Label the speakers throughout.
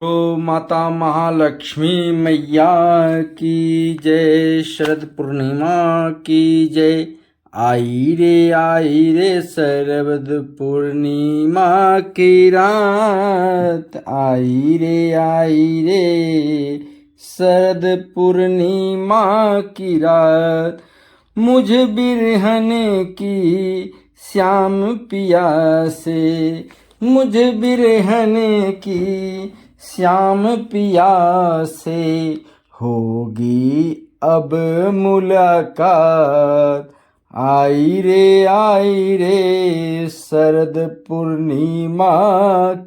Speaker 1: तो माता महालक्ष्मी मैया की जय। शरद पूर्णिमा की जय। आई रे शरद पूर्णिमा की रात। आई रे शरद पूर्णिमा की रात। मुझ बिरहन की श्याम पिया से, मुझ बिरहन की श्याम पिया से होगी अब मुलाकात। आई रे शरद पूर्णिमा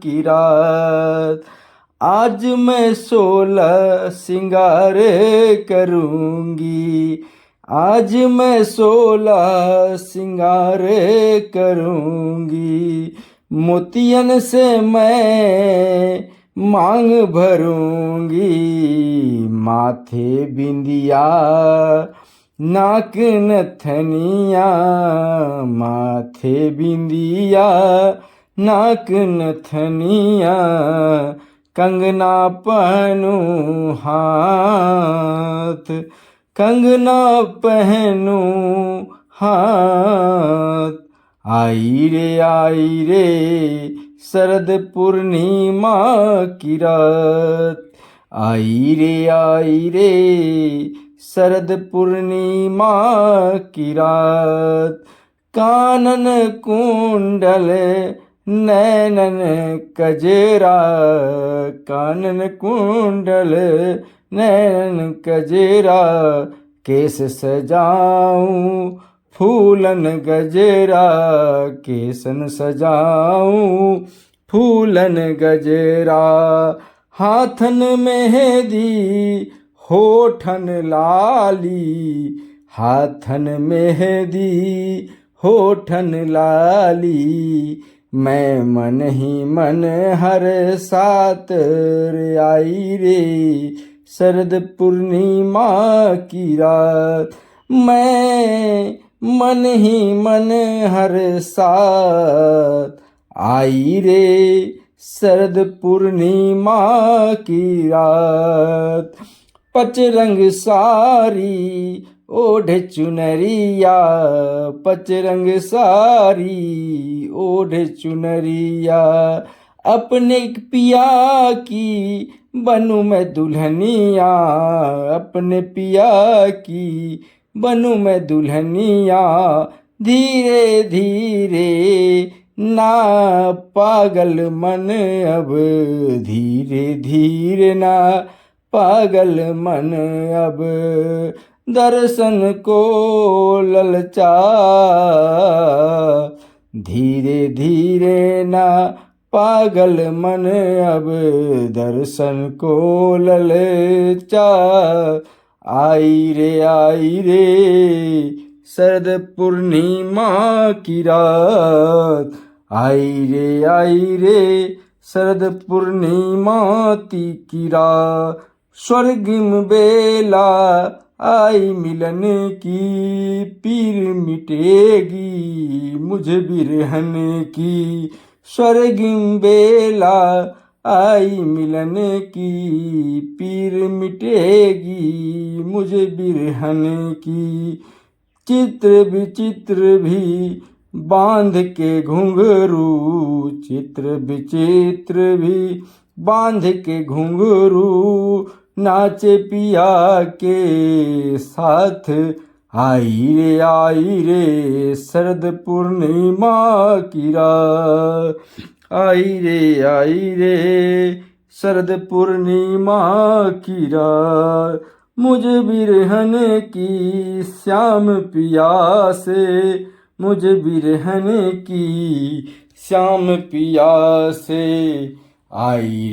Speaker 1: की रात। आज मैं 16 सिंगार करूंगी, आज मैं 16 सिंगार करूंगी। मोतियन से मैं मांग भरूंगी। माथे बिंदिया नाक नथनिया, माथे बिंदिया नाक नथनिया। कंगना पहनूं हाथ, कंगना पहनूं हाथ। आई रे शरद पूर्णिमा की रात। आई रे शरद पूर्णिमा की रात। कानन कुंडल नैनन कजरा, कानन कुंडल नैनन कजरा। केस सजाऊं फूलन गजरा, केसन सजाऊं फूलन गजरा। हाथन मेहंदी होठन लाली, हाथन मेहंदी होठन लाली। मैं मन ही मन हर साथ आई रे शरद पूर्णिमा की रात। मैं मन ही मन हर साथ आई रे शरद पूर्णिमा की रात। पचरंग सारी ओढ़ चुनरिया, पचरंग सारी ओढ़ चुनरिया। अपने पिया की बनूं मैं दुल्हनिया, अपने पिया की बनूं मैं दुल्हनिया। धीरे धीरे ना पागल मन अब, धीरे धीरे ना पागल मन अब। दर्शन को ललचा, धीरे धीरे ना पागल मन अब। दर्शन को ललचा। आई रे शरद पूर्णिमा की रात। आई रे शरद पूर्णिमा की रात। स्वर्गिम बेला आई मिलन की, पीर मिटेगी मुझ बिरहन की। स्वर्गिम बेला आई मिलन की, पीर मिटेगी मुझे बिरहन की। चित्र विचित्र भी बांध के घुंघरू, चित्र विचित्र भी बांध के घुंघरू। नाचे पिया के साथ। आई रे शरद पूर्णिमा की रात। आई रे शरद पूर्णिमा की रात। मुझ बिरहन की श्याम पिया से, मुझ बिरहन की श्याम पिया से। आई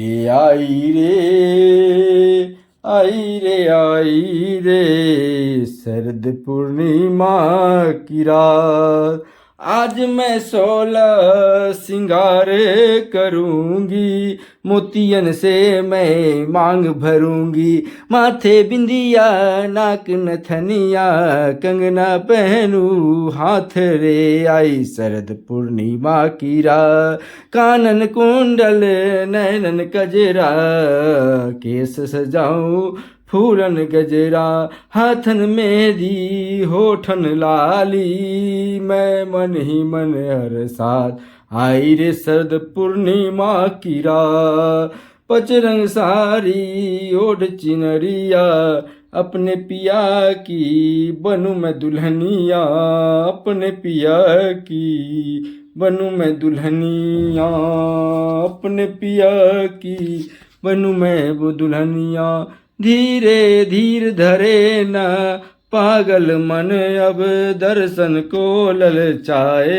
Speaker 1: रे शरद पूर्णिमा की रात। आज मैं 16 सिंगार करूंगी, मोतियन से मैं मांग भरूंगी। माथे बिंदिया नाक नथनिया, कंगना पहनू हाथ रे। आई शरद पूर्णिमा की रात, कानन कुंडल नैनन कजरा, केस सजाऊं फूलन गजरा। हाथन मेरी होठन लाली, मैं मन ही मन हर साथ। आई रे शरद पूर्णिमा की रात, पचरंग सारी ओढ़ चिनरिया, अपने पिया की बनूं मैं दुल्हनिया। अपने पिया की बनूं मैं दुल्हनिया, अपने पिया की बनूं मैं वो दुल्हनिया। धीरे धीर धरे न पागल मन, अब दर्शन को ललचाए।